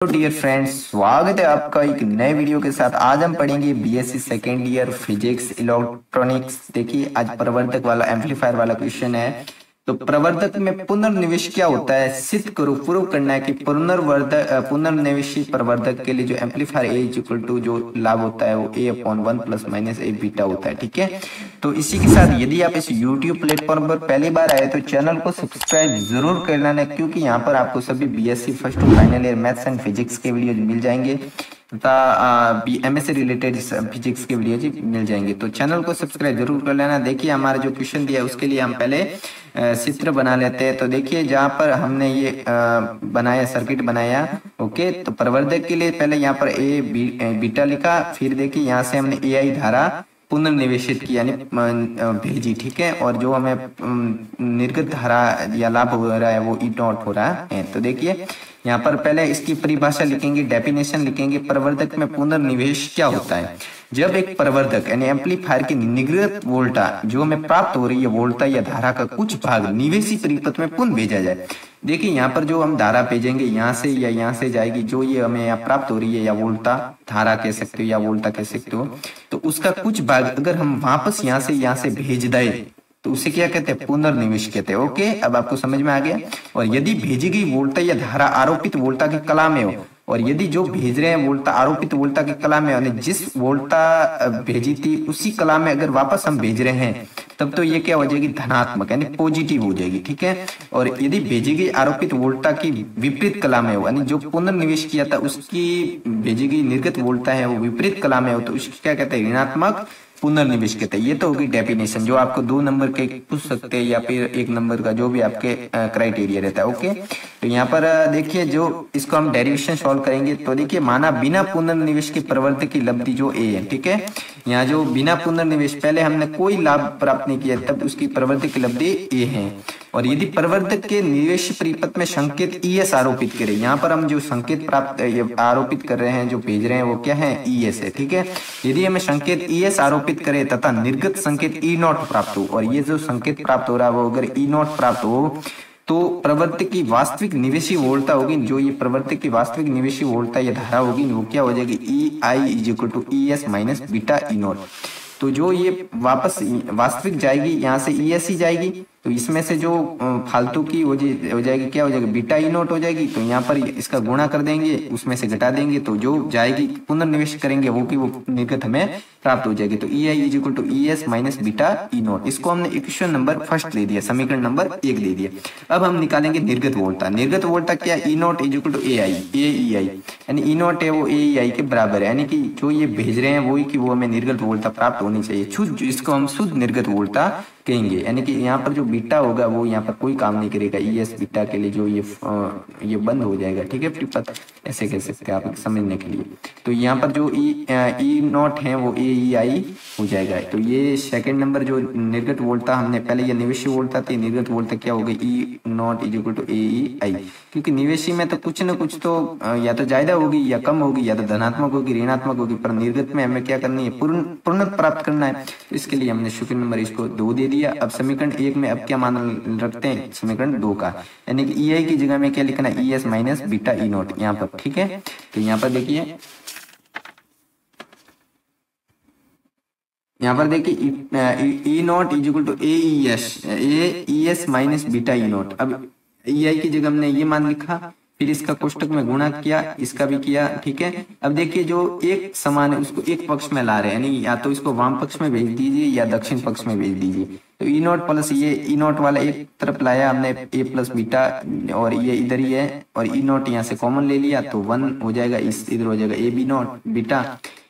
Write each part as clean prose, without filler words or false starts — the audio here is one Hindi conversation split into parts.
हेलो डियर फ्रेंड्स, स्वागत है आपका एक नए वीडियो के साथ। आज हम पढ़ेंगे BSc second year physics electronics. देखिए, आज प्रवर्धक वाला एम्पलीफायर वाला क्वेश्चन है। तो प्रवर्धक में पुनर्निवेश क्या होता है, सिद्ध करो, प्रूव करना है कि पुनर्निवेशी प्रवर्धक के लिए जो amplifier A is equal to जो लाभ होता है वो A upon one plus minus A beta होता है। ठीक है, तो इसी के साथ यदि आप इस YouTube प्लेटफॉर्म पर पहली बार आए तो चैनल को सब्सक्राइब जरूर कर लेना, क्योंकि यहाँ पर आपको सभी बीएससी फर्स्ट और final year maths and physics के वीडियो मिल जाएंगे तथा एमएस से रिलेटेड फिजिक्स के वीडियो मिल जाएंगे। तो चैनल को सब्सक्राइब जरूर कर लेना। देखिए, हमारा जो क्वेश्चन दिया है उसके लिए हम पहले चित्र बना लेते हैं। तो देखिए, जहाँ पर हमने ये बनाया, सर्किट बनाया, ओके। तो प्रवर्धक के लिए पहले यहाँ पर ए बीटा लिखा, फिर देखिए यहाँ से हमने ए आई धारा पुनर्निवेशित की यानी भेजी। ठीक है, और जो हमें निर्गत धारा या लाभ हो रहा है वो ई नॉट हो रहा है। तो देखिए, यहाँ पर पहले इसकी परिभाषा लिखेंगे, डेफिनेशन लिखेंगे। प्रवर्धक में पुनर्निवेश क्या होता है? जब एक प्रवर्धक यानी एम्पलीफायर की निर्गत वोल्टा जो हमें प्राप्त हो रही है वोल्टा या धारा का कुछ भाग निवेशी परिपथ में पुनः भेजा जाए। देखिए, यहाँ पर जो हम धारा भेजेंगे यहाँ से या यहाँ से जाएगी, जो ये हमें यहाँ प्राप्त हो रही है या वोल्टा धारा कह सकते हो या वोल्टा कह सकते हो, तो उसका कुछ भाग अगर हम वापस यहाँ से भेज दें तो उसे क्या कहते हैं? पुनर्निवेश कहते हैं। ओके, अब आपको समझ में आ गया। और यदि भेजी गई वोल्टा या धारा आरोपित वोल्टा की कला में हो, और यदि जो भेज रहे हैं वोल्टा आरोपित वोल्टा की कला में, यानी जिस वोल्टा भेजी थी उसी कला में अगर वापस हम भेज रहे हैं, तब तो ये क्या हो जाएगी? धनात्मक यानी पॉजिटिव हो जाएगी। ठीक है, और यदि भेजी गई आरोपित वोल्टा की विपरीत कला में हो, यानी जो पुनर्निवेश किया था उसकी भेजी गई निर्गत वोल्टा है वो विपरीत कला में हो, तो उसको क्या कहते हैं? ऋणात्मक पुनर्निवेश कहते हैं। ये तो होगी डेफिनेशन, जो आपको 2 नंबर के पूछ सकते हैं या फिर 1 नंबर का, जो भी आपके क्राइटेरिया रहता है। ओके, तो यहाँ पर देखिए, जो इसको हम डेरिवेशन सॉल्व करेंगे तो देखिए, माना बिना पुनर्निवेश के प्रवर्धक की लब्धि जो ए है, ठीक है, यहाँ जो बिना पुनर्निवेश पहले हमने कोई लाभ प्राप्त नहीं किया तब उसकी प्रवर्धक की लब्धि ए है। और यदि प्रवर्धक के निवेश परिपथ में संकेत ईएस आरोपित करें, यहाँ पर हम जो संकेत प्राप्त आरोपित कर रहे हैं, जो भेज रहे हैं वो क्या है? ईएस है। ठीक है, यदि हमें संकेत ईएस आरोपित करे तथा निर्गत संकेत ई नॉट प्राप्त हो, और ये जो संकेत प्राप्त हो रहा है वो अगर ई नॉट प्राप्त हो, तो प्रवर्धक की वास्तविक निवेशी वोल्टा होगी, जो ये प्रवर्धक की वास्तविक निवेशी वोल्टा या धारा होगी वो क्या हो जाएगी? E I is equal to E S minus beta E naught. तो जो ये वापस वास्तविक जाएगी यहाँ से ई एस ही जाएगी, तो इसमें से जो फालतू की हो जाएगी क्या हो जाएगी? बीटा ई नॉट हो जाएगी। तो यहाँ पर इसका गुणा कर देंगे, उसमें से घटा देंगे, तो जो जाएगी पुनर्निवेश करेंगे वो की वो निर्गत हमें प्राप्त हो जाएगी। तो E I is equal to E S minus beta E naught. इसको हमने इक्वेशन नंबर फर्स्ट ले दिया, समीकरण नंबर 1 ले दिया। अब हम निकालेंगे निर्गत वोल्टा। निर्गत वोल्टा क्या? ई नॉट इज इक्वल टू ए आई, ए ई आई, यानी ई नॉट है वो ए ई आई के बराबर है, यानी कि जो ये भेज रहे हैं वही की वो हमें निर्गत वोल्टा प्राप्त होनी चाहिए। शुद्ध, इसको हम शुद्ध निर्गत वोल्टा कहेंगे, यानी कि यहाँ पर जो बीटा होगा वो यहाँ पर कोई काम नहीं करेगा। ई एस बीटा के लिए जो ये बंद हो जाएगा। ठीक है, ऐसे कह सकते हैं आप समझने के लिए। तो यहाँ पर जो ई नॉट है वो ए ई आई हो जाएगा। तो ये सेकंड नंबर जो निर्गत वोल्टा हमने पहले, ये निवेशी वोल्टा थी, निर्गत वोल्टा क्या हो गई? ई naught is equal to A ई आई, क्योंकि निवेशी में तो कुछ न कुछ तो या तो ज्यादा होगी या कम होगी, या तो धनात्मक होगी ऋणात्मक होगी, पर निर्गत में हमें क्या करनी है? पूर्णत प्राप्त करना है। तो इसके लिए हमने समीकरण नंबर इसको 2 दे दिया। अब समीकरण 1 में अब क्या मान रखते हैं? समीकरण 2 का, यानी कि ई आई की जगह में क्या लिखना है? ई S minus beta E not यहाँ पर। ठीक है, तो यहाँ पर देखिए, यहाँ पर देखिए E naught is equal to A E S minus beta E naught. अब ई आई की जगह हमने ये मान लिखा, फिर इसका कोष्टक में गुणा किया, इसका भी किया। ठीक है, अब देखिए, जो एक समान है उसको एक पक्ष में ला रहे हैं, यानी या तो इसको वाम पक्ष में भेज दीजिए या दक्षिण पक्ष में भेज दीजिए। तो ई नॉट प्लस ये ई नॉट वाला एक तरफ लाया हमने, ए प्लस बीटा, और ये इधर ही है, और ई नॉट यहाँ से कॉमन ले लिया तो 1 हो जाएगा, इस इधर हो जाएगा A B naught beta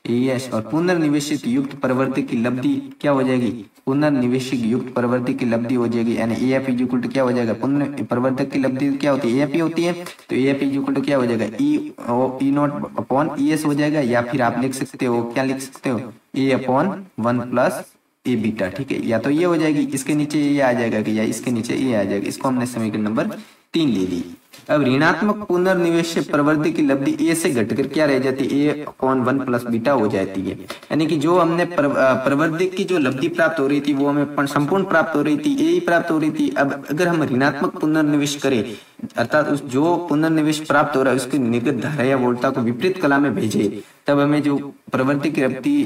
S. और पुनर्निवेशित युक्त प्रवर्धक की लब्धि क्या हो जाएगी? पुनर्निवेशित युक्त प्रवर्धक की लब्धि हो जाएगी, यानी A F is equal to क्या हो जाएगा? प्रवर्धक की लब्धि क्या होती है? ए एफ ही होती है। तो A F is equal to क्या हो जाएगा? E naught upon E S हो जाएगा, या फिर आप लिख सकते हो, क्या लिख सकते हो? ए अपॉन 1 प्लस ए बीटा। ठीक है, या तो ये हो जाएगी, इसके नीचे ये आ जाएगा कि, या इसके नीचे ये आ जाएगा। इसको हमने समीकरण नंबर 3 ले ली। अब ऋणात्मक पुनर्निवेश से प्रवृत्ति की लब्धि ए से घटकर क्या रह जाती है, ए अपॉन 1 प्लस बीटा हो जाती है। यानी कि जो हमने प्रवृत्ति की जो लब्धि प्राप्त हो रही थी वो हमें संपूर्ण प्राप्त हो रही थी, ए ही प्राप्त हो रही थी। अब अगर हम ऋणात्मक पुनर्निवेश करें अर्थात उस जो पुनर्निवेश प्राप्त हो रहा है उसकी निर्गत धारा या वोल्टा को विपरीत कला में भेजे, तब हमें जो प्रवृत्ति की लब्धि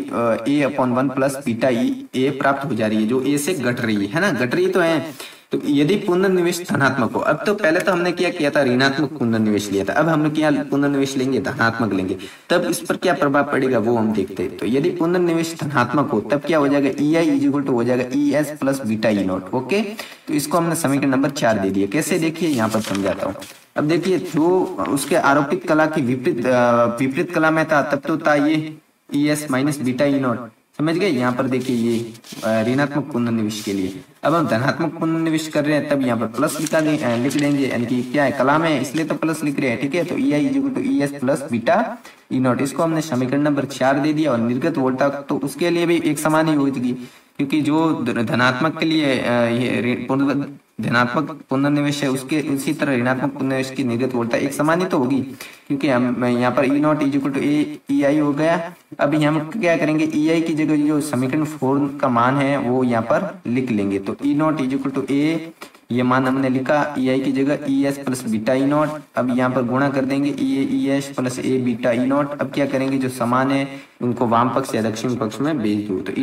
ए अपॉन 1 प्लस बीटा ए प्राप्त हो जा रही है, जो ए से घट रही है ना, घट रही तो है। तो यदि पुनर्निवेश धनात्मक हो, अब तो पहले तो हमने क्या किया था, ऋणात्मक पुनर्निवेश लिया था, अब हम क्या पुनर्निवेश लेंगे, धनात्मक लेंगे, तब इस पर क्या प्रभाव पड़ेगा वो हम देखते हैं। तो यदि पुनर्निवेश धनात्मक हो तब क्या हो जाएगा, ई आई इज इक्वल टू हो जाएगा ई S plus beta E not. Okay, तो इसको हमने समीकरण नंबर 4 दे दिया। कैसे, देखिए यहाँ पर समझाता हूँ। अब देखिए जो उसके आरोपित कला की विपरीत कला में था तब तो था ये ई S minus beta E not, समझ गए। यहाँ पर देखिए ये ऋणात्मक पुनर्निवेश के लिए, अब हम धनात्मक पुनर्निवेश कर रहे हैं तब यहाँ पर प्लस लिख देंगे, यानी कि क्या है, कला में इसलिए तो प्लस लिख रहे हैं, ठीक है। तो E I is equal to E S plus beta E naught, इसको हमने समीकरण नंबर 4 दे दिया। और निर्गत वोल्टा तो उसके लिए भी एक समान ही होगी, क्योंकि जो धनात्मक के लिए ये धनात्मक पुनर्निवेश है उसके उसी तरह ऋणात्मक पुनर्निवेश की निर्गत वोल्टा एक समान ही तो होगी, क्योंकि हम यहाँ पर ई naught is equal to A ई आई हो गया। अब हम क्या करेंगे, ई आई की जगह जो समीकरण 4 का मान है वो यहाँ पर लिख लेंगे। तो ई नॉट इज इक्वल टू ए, ये मान हमने लिखा, ई आई की जगह ई S plus beta E naught. अब यहाँ पर गुणा कर देंगे ई एस प्लस ए बीटा ई नॉट। अब क्या करेंगे, जो समान है उनको वाम पक्ष या दक्षिण पक्ष में भेज दो। तो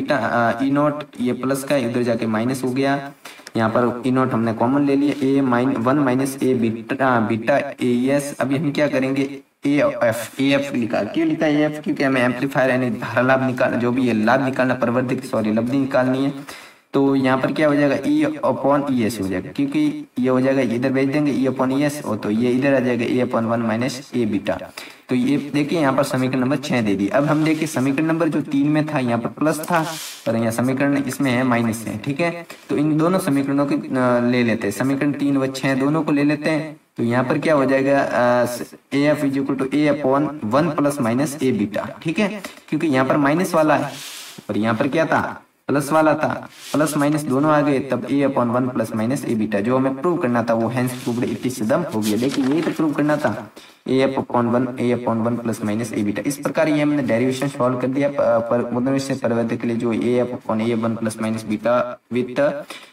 ई नॉट ये प्लस का इधर जाके माइनस हो गया, यहाँ पर ई नॉट हमने कॉमन ले लिया, A one minus A beta A S. अभी हम क्या करेंगे, ए एफ निकाल, क्यों लिखा ए एफ, क्योंकि हमें एम्पलीफायर यानी धारा लाभ निकालना, जो भी ये लाभ निकालना, प्रवर्धक सॉरी लब्धि निकालनी है। तो यहाँ पर क्या हो जाएगा, ई अपॉन ई एस हो जाएगा, क्योंकि ये हो जाएगा इधर भेज देंगे ई अपॉन ई एस, और तो ये इधर आ जाएगा ए अपॉन 1 माइनस ए बीटा। तो ये देखिए यहाँ पर समीकरण नंबर 6 दे दी। अब हम देखिए समीकरण नंबर जो 3 में था यहाँ पर प्लस था और यहाँ समीकरण इसमें है माइनस है, ठीक है। तो इन दोनों समीकरणों को ले लेते हैं, समीकरण 3 व 6 दोनों को ले लेते हैं। तो यहाँ पर क्या हो जाएगा, A F is equal to A upon 1 plus minus A beta, ठीक है, क्योंकि यहाँ पर माइनस वाला है और यहाँ पर क्या था, प्लस वाला था, प्लस माइनस दोनों आ गए, तब ए upon 1 plus minus A beta. जो हमें प्रूव करना था वो hence proved it is done हो गया। लेकिन यही तो प्रूव करना था, ए upon 1 plus minus A beta. इस प्रकार ये हमने डेरिवेशन सॉल्व कर दिया पुनर्निवेश से परिवर्तक के लिए, जो A upon A 1 plus minus beta with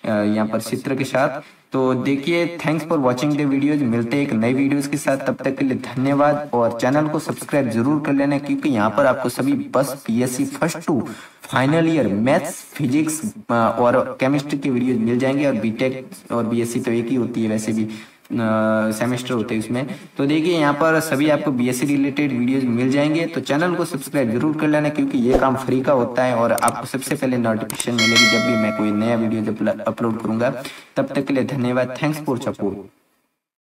यहाँ पर चित्र के साथ। तो देखिए, thanks for watching the videos. मिलते हैं एक नई वीडियोज के साथ, तब तक के लिए धन्यवाद। और चैनल को सब्सक्राइब जरूर कर लेना, क्योंकि यहाँ पर आपको सभी बस PSC first to final year maths, physics और केमिस्ट्री की वीडियोज मिल जाएंगे। और बीटेक और बीएससी तो एक ही होती है, वैसे भी सेमेस्टर होते हैं उसमें। तो देखिए यहाँ पर सभी आपको बीएससी रिलेटेड वीडियोस मिल जाएंगे। तो चैनल को सब्सक्राइब जरूर कर लेना, क्योंकि ये काम फ्री का होता है और आपको सबसे पहले नोटिफिकेशन मिलेगी जब भी मैं कोई नया वीडियो अपलोड करूंगा। तब तक के लिए धन्यवाद। Thanks for support.